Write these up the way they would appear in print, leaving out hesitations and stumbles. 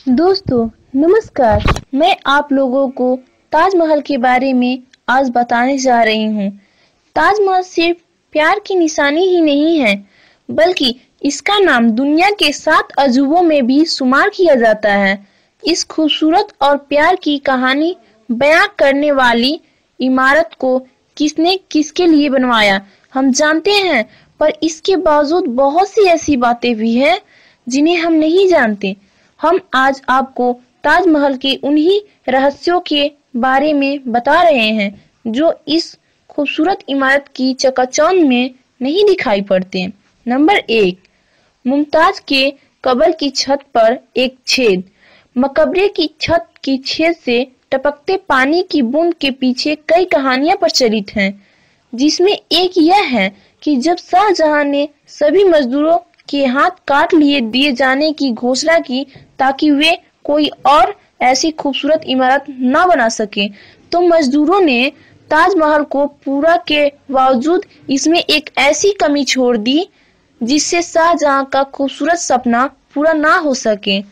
दोस्तों नमस्कार। मैं आप लोगों को ताजमहल के बारे में आज बताने जा रही हूँ। ताजमहल सिर्फ प्यार की निशानी ही नहीं है, बल्कि इसका नाम दुनिया के 7 अजूबों में भी शुमार किया जाता है। इस खूबसूरत और प्यार की कहानी बयां करने वाली इमारत को किसने किसके लिए बनवाया हम जानते हैं, पर इसके बावजूद बहुत सी ऐसी बातें भी हैं जिन्हें हम नहीं जानते। हम आज आपको ताजमहल के उन्हीं रहस्यों के बारे में बता रहे हैं जो इस खूबसूरत इमारत की चकाचौंध में नहीं दिखाई पड़ते। नंबर 1, मुमताज के कब्र की छत पर एक छेद। मकबरे की छत की छेद से टपकते पानी की बूंद के पीछे कई कहानियां प्रचलित हैं, जिसमें एक यह है कि जब शाहजहां ने सभी मजदूरों के हाथ काट लिए दिए जाने की घोषणा की ताकि वे कोई और ऐसी खूबसूरत इमारत न बना सके, तो मजदूरों ने ताजमहल को पूरा के बावजूद इसमें एक ऐसी कमी छोड़ दी जिससे शाहजहां का खूबसूरत सपना पूरा ना हो सके।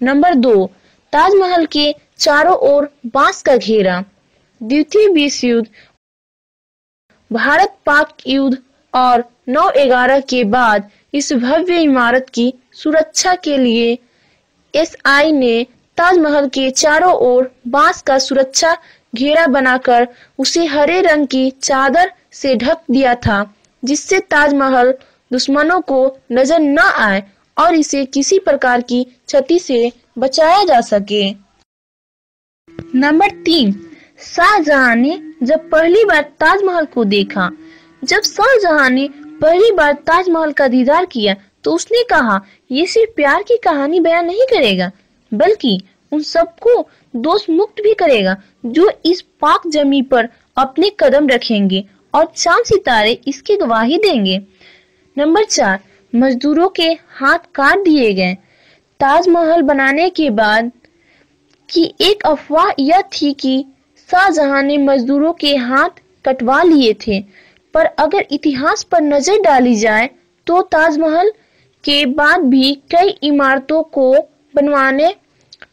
नंबर 2, ताजमहल के चारों ओर बांस का घेरा। द्वितीय विश्व युद्ध, भारत पाक युद्ध और 9/11 के बाद इस भव्य इमारत की सुरक्षा के लिए एसआई ने ताजमहल के चारों ओर बांस का सुरक्षा घेरा बनाकर उसे हरे रंग की चादर से ढक दिया था, जिससे ताजमहल दुश्मनों को नजर न आए और इसे किसी प्रकार की क्षति से बचाया जा सके। नंबर 3, शाहजहां ने जब पहली बार ताजमहल को देखा। जब शाहजहां ने पहली बार ताजमहल का दीदार किया तो उसने कहा, ये सिर्फ प्यार की कहानी बयां नहीं करेगा, बल्कि उन सबको दोष मुक्त भी करेगा जो इस पाक जमी पर अपने कदम रखेंगे और चांद सितारे इसकी गवाही देंगे। नंबर 4, मजदूरों के हाथ काट दिए गए। ताजमहल बनाने के बाद की एक अफवाह यह थी कि शाहजहां ने मजदूरों के हाथ कटवा लिए थे, पर अगर इतिहास पर नजर डाली जाए तो ताजमहल के बाद भी कई इमारतों को बनवाने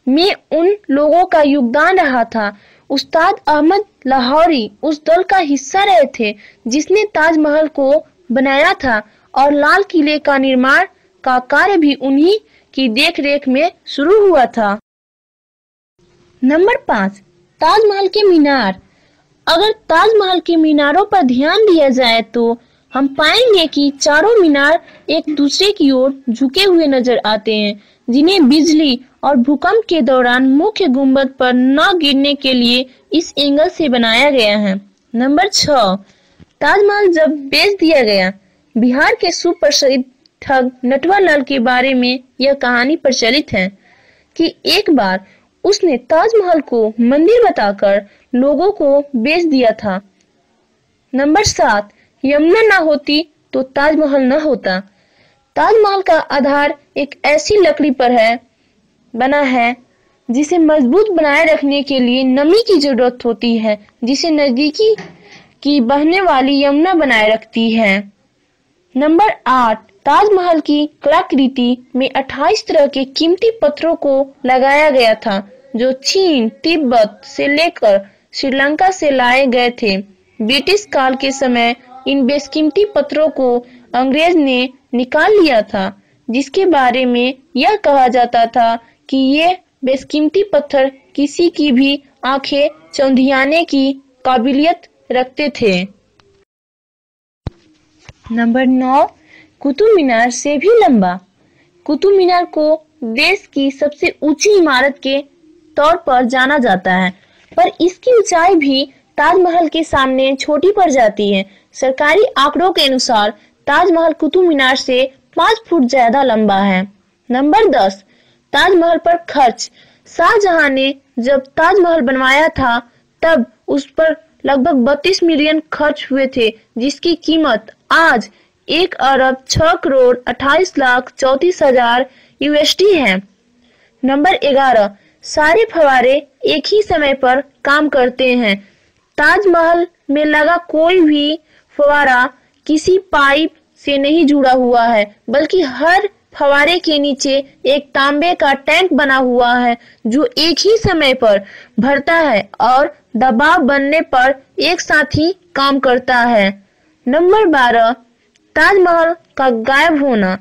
में उन लोगों का योगदान रहा था। उस्ताद अहमद लाहौरी उस दल का हिस्सा रहे थे जिसने ताजमहल को बनाया था और लाल किले का निर्माण का कार्य भी उन्हीं की देखरेख में शुरू हुआ था। नंबर 5, ताजमहल के मीनार। अगर ताजमहल के मीनारों पर ध्यान दिया जाए तो हम पाएंगे कि चारों मीनार एक दूसरे की ओर झुके हुए नजर आते हैं, जिन्हें बिजली और भूकंप के दौरान मुख्य गुंबद पर न गिरने के लिए इस एंगल से बनाया गया है। नंबर 6, ताजमहल जब बेच दिया गया। बिहार के सुप्रसिद्ध ठग नटवरलाल के बारे में यह कहानी प्रचलित है कि एक बार उसने ताजमहल को मंदिर बताकर लोगों को बेच दिया था। नंबर 7, यमुना न होती तो ताजमहल न होता। ताजमहल का आधार एक ऐसी लकड़ी पर बना है जिसे मजबूत बनाए रखने के लिए नमी की जरूरत होती है, जिसे नजदीकी की बहने वाली यमुना बनाए रखती है। नंबर 8, ताजमहल की कलाकृति में 28 तरह के कीमती पत्थरों को लगाया गया था, जो चीन, तिब्बत से लेकर श्रीलंका से लाए गए थे। ब्रिटिश काल के समय इन बेशकीमती पत्थरों को अंग्रेज ने निकाल लिया था, जिसके बारे में यह कहा जाता था कि ये बेशकीमती पत्थर किसी की भी आंखें चौंधियाने की काबिलियत रखते थे। नंबर 9, कुतुब मीनार से भी लंबा। कुतुब मीनार को देश की सबसे ऊंची इमारत के तौर पर जाना जाता है, पर इसकी ऊंचाई भी ताजमहल के सामने छोटी पड़ जाती है। सरकारी आंकड़ों के अनुसार ताजमहल कुतुब मीनार से 5 फुट ज्यादा लंबा है। नंबर 10, ताजमहल पर खर्च। शाहजहां ने जब ताजमहल बनवाया था तब उस पर लगभग 32 मिलियन खर्च हुए थे, जिसकी कीमत आज 1,06,28,34,000 USD है। नंबर 11, सारे फव्वारे एक ही समय पर काम करते हैं। ताजमहल में लगा कोई भी फव्वारा किसी पाइप से नहीं जुड़ा हुआ है, बल्कि हर फव्वारे के नीचे एक तांबे का टैंक बना हुआ है जो एक ही समय पर भरता है और दबाव बनने पर एक साथ ही काम करता है। नंबर 12, ताजमहल का गायब होना।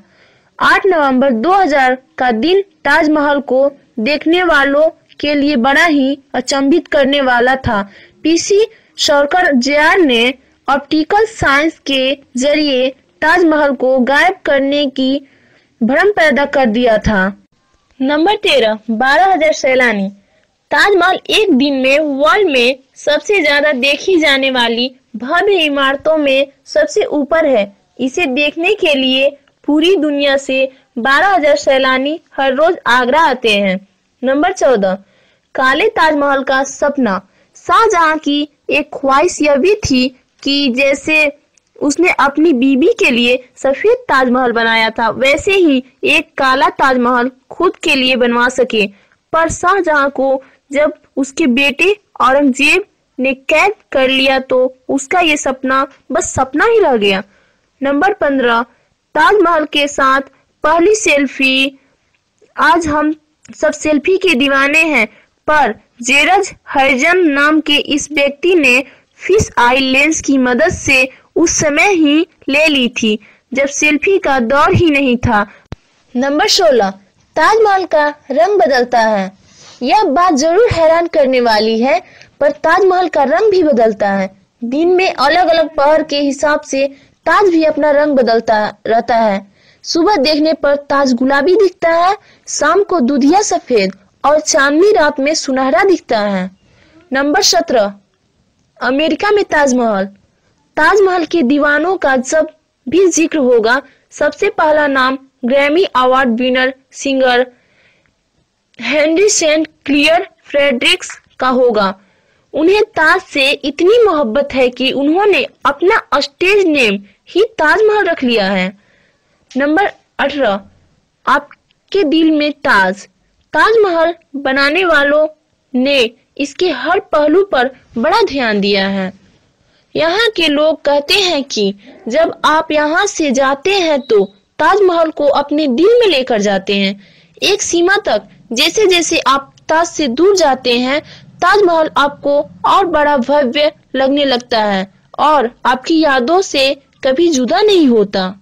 8 नवंबर 2000 का दिन ताजमहल को देखने वालों के लिए बड़ा ही अचंभित करने वाला था। पीसी शौकत JR ने ऑप्टिकल साइंस के जरिए ताजमहल को गायब करने की भ्रम पैदा कर दिया था। नंबर 13, 12,000 सैलानी। ताजमहल एक दिन में वर्ल्ड में सबसे ज्यादा देखी जाने वाली भव्य इमारतों में सबसे ऊपर है। इसे देखने के लिए पूरी दुनिया से 12,000 सैलानी हर रोज आगरा आते हैं। नंबर 14, काले ताजमहल का सपना। शाहजहां की एक ख्वाहिश यह भी थी कि जैसे उसने अपनी बीबी के लिए सफेद ताजमहल बनाया था वैसे ही एक काला ताजमहल खुद के लिए बनवा सके, पर शाहजहां को जब उसके बेटे औरंगजेब ने कैद कर लिया तो उसका ये सपना बस सपना ही रह गया। नंबर 15, ताजमहल के साथ पहली सेल्फी। आज हम सब सेल्फी के दीवाने हैं, पर जेरज हरिजन नाम के इस व्यक्ति ने फिश आई लेंस की मदद से उस समय ही ले ली थी जब सेल्फी का दौर ही नहीं था। नंबर 16, ताजमहल का रंग बदलता है। यह बात जरूर हैरान करने वाली है, पर ताजमहल का रंग भी बदलता है। दिन में अलग अलग पहर के हिसाब से ताज भी अपना रंग बदलता रहता है। सुबह देखने पर ताज गुलाबी दिखता है, शाम को दूधिया सफेद और चांदनी रात में सुनहरा दिखता है। नंबर 17, अमेरिका में ताजमहल। ताजमहल के दीवानों का जब भी जिक्र होगा सबसे पहला नाम Grammy award winner singer Henry Saint Clair Fredericks का होगा। उन्हें ताज से इतनी मोहब्बत है कि उन्होंने अपना स्टेज नेम ही ताजमहल रख लिया है। नंबर 18, आपके दिल में ताज। ताजमहल बनाने वालों ने इसके हर पहलू पर बड़ा ध्यान दिया है। यहाँ के लोग कहते हैं कि जब आप यहाँ से जाते हैं तो ताजमहल को अपने दिल में लेकर जाते हैं, एक सीमा तक। जैसे जैसे आप ताज से दूर जाते हैं, ताजमहल आपको और बड़ा भव्य लगने लगता है और आपकी यादों से कभी जुदा नहीं होता।